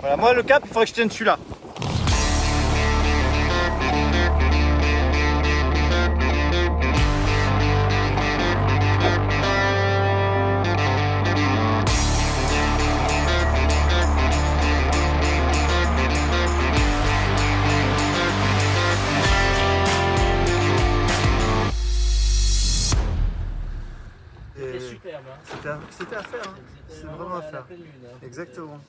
Voilà, moi le cap, il faudrait que je tienne celui-là. C'était superbe. Hein. C'était à faire, hein. C'est vraiment à faire. Pleine lune, hein. Exactement.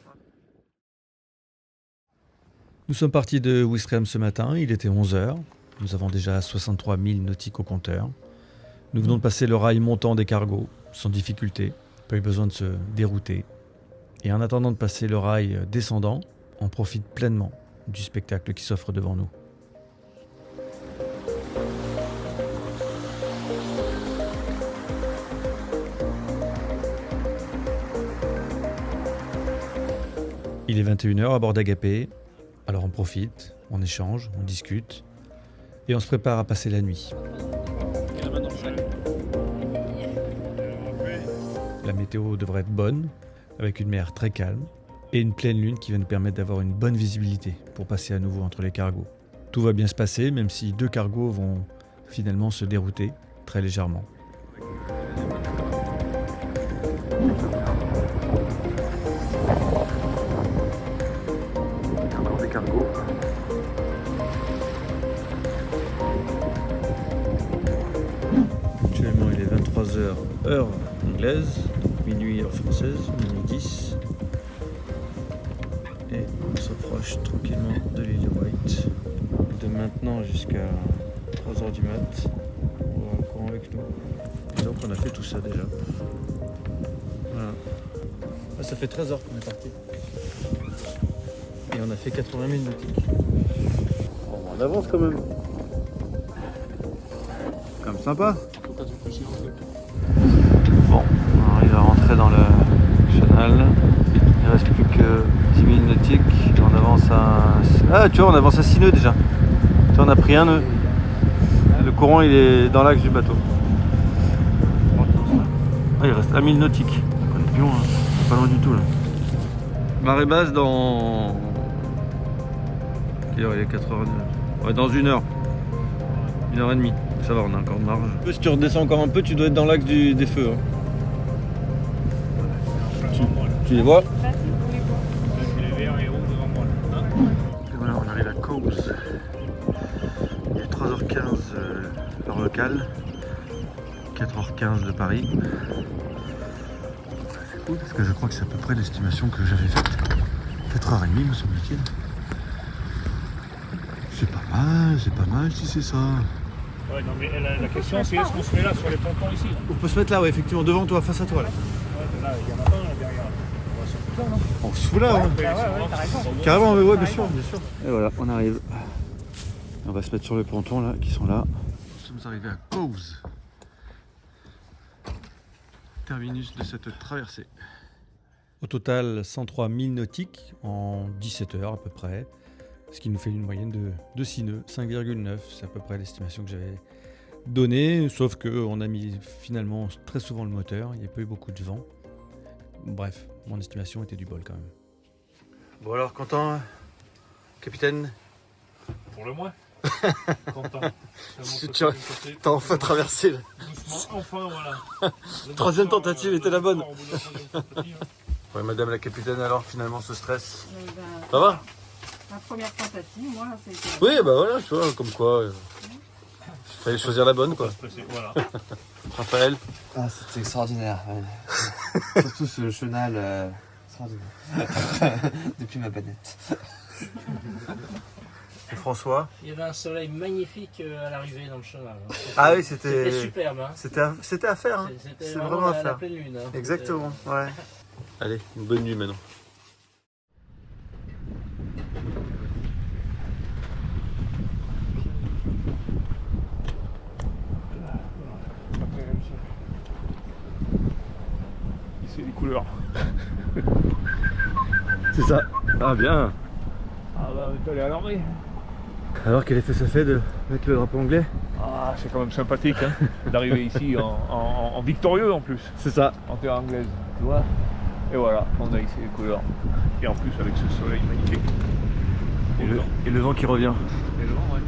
Nous sommes partis de Ouistreham ce matin, il était 11h. Nous avons déjà 63 000 nautiques au compteur. Nous venons de passer le rail montant des cargos, sans difficulté, pas eu besoin de se dérouter. Et en attendant de passer le rail descendant, on profite pleinement du spectacle qui s'offre devant nous. Il est 21h à bord d'Agapé, alors on profite, on échange, on discute et on se prépare à passer la nuit. La météo devrait être bonne, avec une mer très calme et une pleine lune qui va nous permettre d'avoir une bonne visibilité pour passer à nouveau entre les cargos. Tout va bien se passer, même si 2 cargos vont finalement se dérouter très légèrement. Encore des cargos. Actuellement il est 23h heure anglaise, minuit heure française, minuit 10. Et on s'approche tranquillement de l'île White. De maintenant jusqu'à 3h du mat, on va au courant avec nous. Et donc on a fait tout ça déjà. Voilà. Ah, ça fait 13 heures qu'on est parti. Et on a fait 80 000 nautiques. On avance quand même. Comme sympa. Bon, on arrive à rentrer dans le chenal. Il ne reste plus que 10 000 nautiques. Et on avance à... Ah, tu vois, on avance à 6 nœuds déjà. Tu vois, on a pris un nœud. Le courant, il est dans l'axe du bateau. Ah, il reste à 1000 nautiques. On est plus loin, hein. C'est pas loin du tout là. Marée basse dans... Quelle heure il est 4h09. Ouais, dans 1 heure. 1h30. Ça va, on a encore de marge. Si tu redescends encore un peu, tu dois être dans l'axe des feux. Hein. Tu les vois? Et voilà, on arrive à Cowes. Il est 3h15 heure locale. 4h15 de Paris. C'est cool parce que je crois que c'est à peu près l'estimation que j'avais faite. 4h30 me semble-t-il. C'est pas mal si c'est ça. Ouais, non, mais la question c'est est-ce qu'on se met là sur les pontons ici là. On peut se mettre là, ouais, effectivement, devant toi, face à toi là. Ouais, là, il y en a pas un là derrière. On va se foutre là, non? On se fout là, hein. Ouais, t'as raison. Carrément, ouais, bien sûr, bien sûr. Et voilà, on arrive. On va se mettre sur les pontons là, qui sont là. Nous sommes arrivés à Cowes. Terminus de cette traversée. Au total, 103 000 nautiques en 17 heures à peu près. Ce qui nous fait une moyenne de 6 nœuds, 5,9. C'est à peu près l'estimation que j'avais donnée. Sauf qu'on a mis finalement très souvent le moteur. Il n'y a pas eu beaucoup de vent. Bref, mon estimation était du bol quand même. Bon alors, content, capitaine? Pour le moins. Content. T'as enfin traversé là. Doucement, enfin voilà. Troisième tentative était la bonne. Au bout de la troisième tentative. Ouais, madame la capitaine, alors finalement ce stress. Eh ben, Ça va? ma première tentative, moi, c'était... Oui, bah voilà, tu vois, comme quoi. Il fallait choisir la bonne quoi. Voilà. Raphaël? Ah, c'était extraordinaire. Ouais. Surtout ce chenal extraordinaire. Depuis ma banette. Et François? Il y avait un soleil magnifique à l'arrivée dans le chenal. Hein. Ah oui, C'était superbe. Hein. C'était à faire. Hein. C'était C'est vraiment vraiment à la faire. pleine lune. Hein. Exactement, ouais. Allez, une bonne nuit maintenant. Ici les couleurs. C'est ça. Ah bien. Ah bah on est allé à l'armée. Alors quel effet ça fait de mettre le drapeau anglais? Ah c'est quand même sympathique hein, d'arriver ici en victorieux en plus, C'est ça. en terre anglaise, tu vois. Et voilà, on a ici les couleurs. Et en plus avec ce soleil magnifique. Et le vent qui revient. Et le vent, ouais.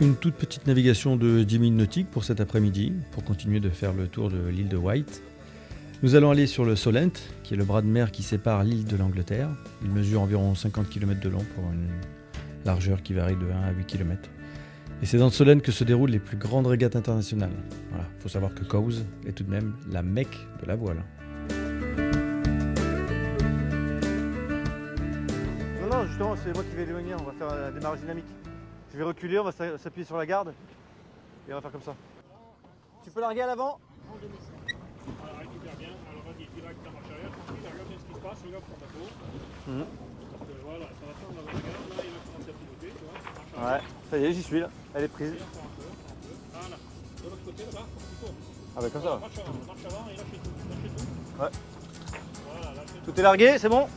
Une toute petite navigation de 10 000 nautiques pour cet après-midi, pour continuer de faire le tour de l'île de Wight. Nous allons aller sur le Solent, qui est le bras de mer qui sépare l'île de l'Angleterre. Il mesure environ 50 km de long pour une largeur qui varie de 1 à 8 km. Et c'est dans le Solent que se déroulent les plus grandes régates internationales. Voilà, faut savoir que Cowes est tout de même la Mecque de la voile. Non, justement, c'est moi qui vais éloigner, on va faire un démarrage dynamique. Je vais reculer, on va s'appuyer sur la garde et on va faire comme ça. Tu peux larguer à l'avant? Alors récupère bien, alors vas-y, direct en marche arrière, tranquille, regarde bien ce qui se passe, regarde ton bateau. Parce que voilà, ça va prendre la regarde, là il va commencer à piloter, tu vois. Marche arrière. Ouais, ça y est, j'y suis là, elle est prise. Prends un peu. Voilà, de l'autre côté là-bas, plutôt. Ah bah comme ça. Marche avant et lâchez tout, lâchez tout. Ouais. Voilà, lâchez tout. Tout est largué, c'est bon?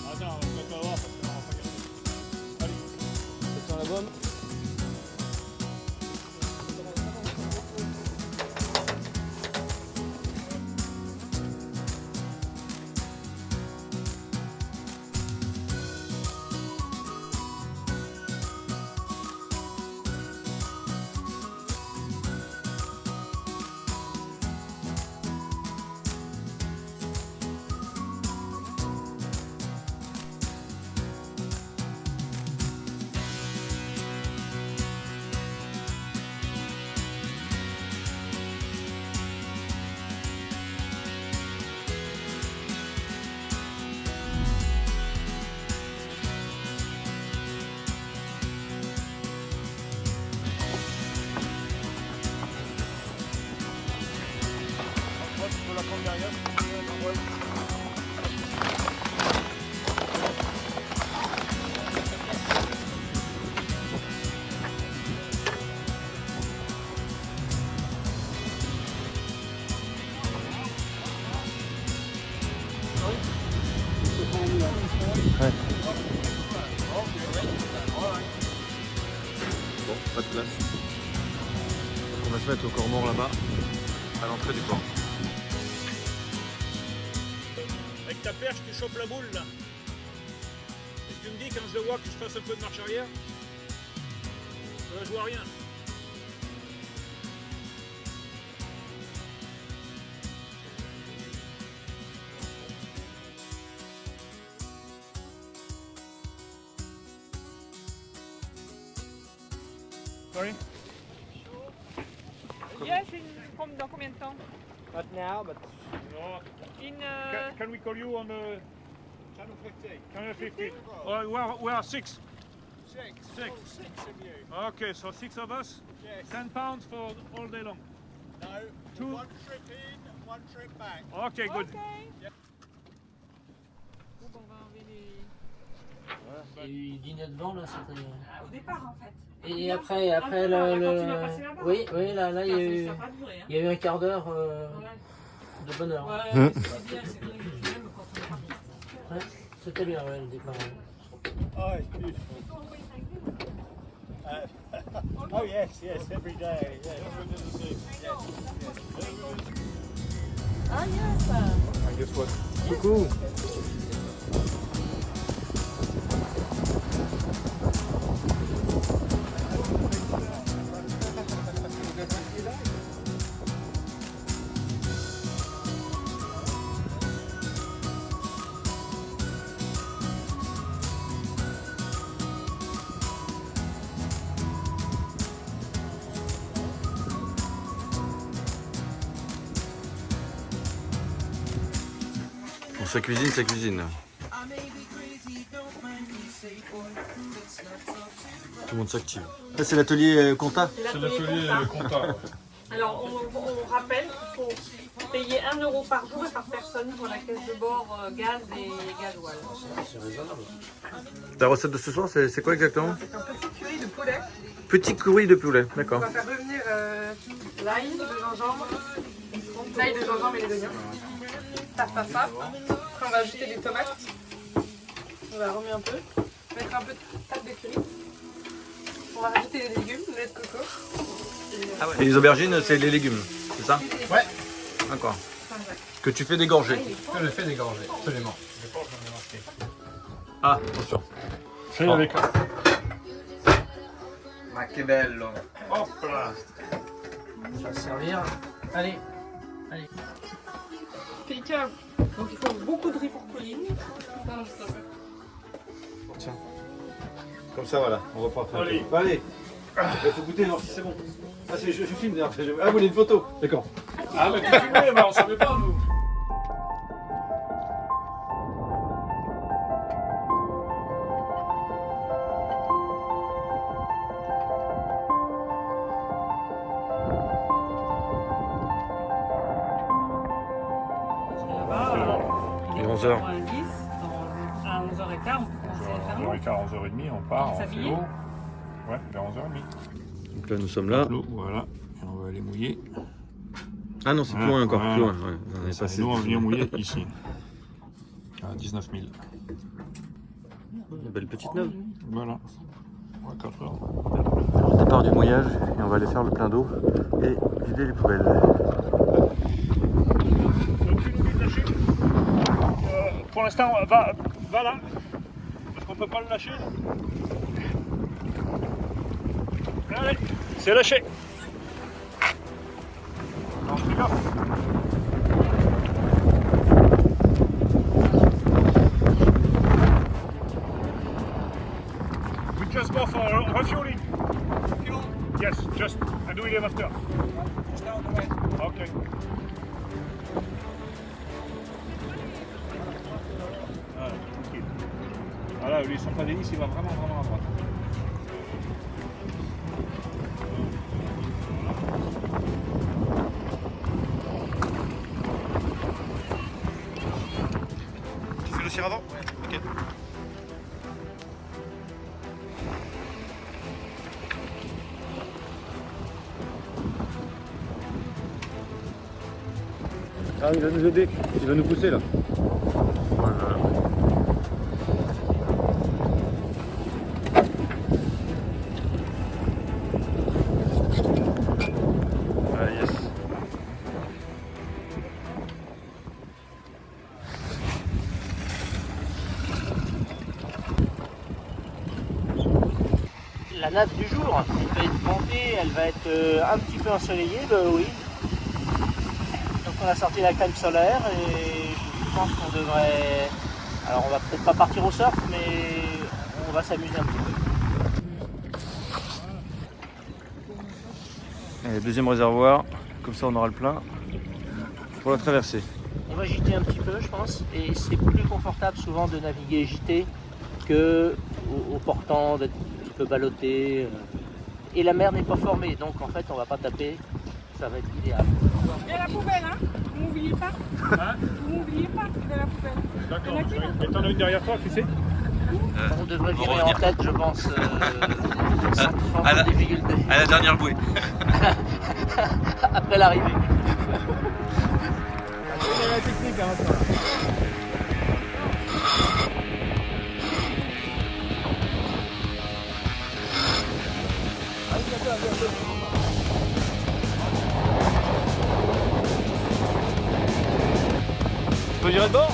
Attends, on va pas voir parce qu'on va pas garder. Allez. Attention à la bombe. La prendre derrière, Bon, pas de place. Donc on va se mettre au corps-mort là-bas, à l'entrée du port. avec ta perche, tu chopes la boule là. Et tu me dis quand je le vois que je fasse un peu de marche arrière. Je vois rien. Sorry? Yes, dans combien de temps? Not now, but No. In, Can we call you on the channel 15? Channel 15. We are six. Six. Okay, so 6 of us. Yes. 10 pounds for all day long. No, Two. one trip in, one trip back. Okay, good. ok. Bon, on va enlever les... il y a eu 10 nœuds de vent là, c'était. Au départ, en fait. Et après Ah, le. quand tu vas passer là-bas. Oui, là, il y a eu. Ça n'a pas duré, hein. Il y a eu un quart d'heure de bonheur. Ouais, c'était bien, c'est vrai que j'aime quand on est parti. Ouais, c'était bien, ouais, le départ. Ouais. Oh, it's beautiful. Oh yes, every day. Yes. Ah, yes. And guess what? Coucou. Ça cuisine, ça cuisine. Tout le monde s'active. Là, c'est l'atelier compta. C'est l'atelier comptable. Alors, on rappelle qu'il faut payer 1 euro par jour et par personne pour la caisse de bord gaz et gasoil. C'est raisonnable. Ta recette de ce soir, c'est quoi exactement? C'est un petit curry de poulet. Petit curry de poulet, On d'accord. va faire revenir l'ail, de gingembre et les oignons. Paf, paf, paf. Après, on va ajouter des tomates. On va remuer un peu. Mettre un peu de pâte de curry. On va rajouter les légumes, le lait de coco. Et les aubergines, c'est les légumes, c'est ça? Ouais. D'accord. Que tu fais dégorger. Je le fais dégorger, absolument. Ah, attention. Fais avec. Ma che bello. Hop là. Ça va servir. Allez. Quelqu'un. Donc il faut beaucoup de riz pour Pauline. Tiens. Comme ça, voilà, on reprend après. Allez. Bah, allez. Il faut goûter, voir si c'est bon. Ah, je filme d'ailleurs. Ah, vous voulez une photo? D'accord. Ah, mais tu filmais, mais on savait pas, nous. Il est 11h. À 11h15, on peut commencer à faire 11h15, 11h30, on part, on fait S'habiller. l'eau. Ouais, vers 11h30. Donc là, nous sommes là. L'eau, voilà. Et on va aller mouiller. Ah non, c'est plus loin encore, Voilà. plus loin. Ouais, on est passé. Nous, on va venir mouiller ici. À 19 000. Une belle petite neuve. Voilà. Ouais, 4 heures. On départ du mouillage et on va aller faire le plein d'eau et vider les poubelles. Donc tu nous dis de lâcher. Pour l'instant, va là. Parce qu'on peut pas le lâcher. Allez, c'est lâché. Non, fais gaffe. We just go for refueling. Yes, just and do it after. Okay. Voilà, lui, son Padenis, il va vraiment à droite. Tu fais le cire avant? Ok. Ah, il va nous aider. Il va nous pousser là. Ah, yes. La nappe du jour, elle va être ventée, elle va être un petit peu ensoleillée, bah oui. Donc on a sorti la crème solaire et je pense qu'on devrait... Alors on va peut-être pas partir au surf, mais on va s'amuser un petit peu. Allez, deuxième réservoir, comme ça on aura le plein pour la traversée. On va gîter un petit peu, je pense, et c'est plus confortable souvent de naviguer gîté que au portant, d'être un petit peu ballotté. Et la mer n'est pas formée, donc en fait on va pas taper, ça va être idéal. Il y a la poubelle, hein. Vous m'oubliez pas. Vous m'oubliez pas de la poubelle. D'accord. Et t'en as une derrière toi, tu sais? On devrait virer en tête, je pense, sans à la- difficulté. À la dernière bouée. Après l'arrivée. la technique, hein, Tu peux virer de bord?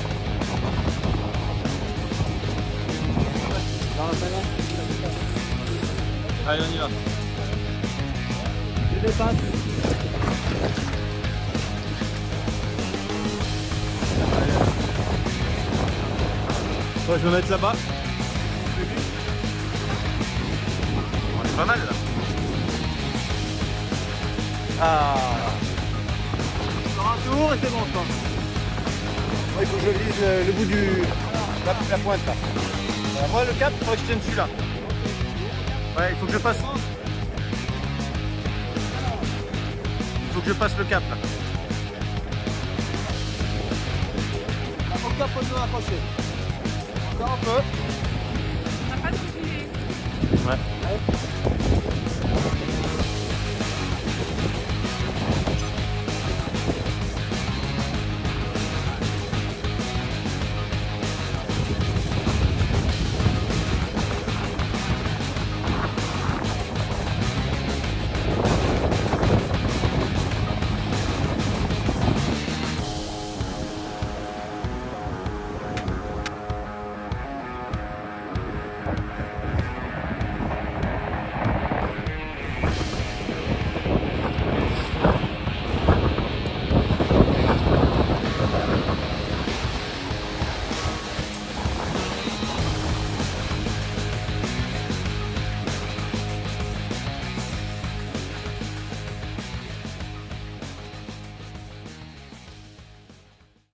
Allez, on y va. Je dépasse. Toi, je vais me mettre là-bas. On est pas mal là. Ah. Encore un tour et c'est bon, je pense. Il faut que je vise le bout la pointe là. Moi le cap, il faudrait que je tienne dessus là. Ouais, il faut que je passe. Il faut que je passe le cap là. Au cap, on doit accrocher. Encore un peu. On n'a pas de sujet. Ouais.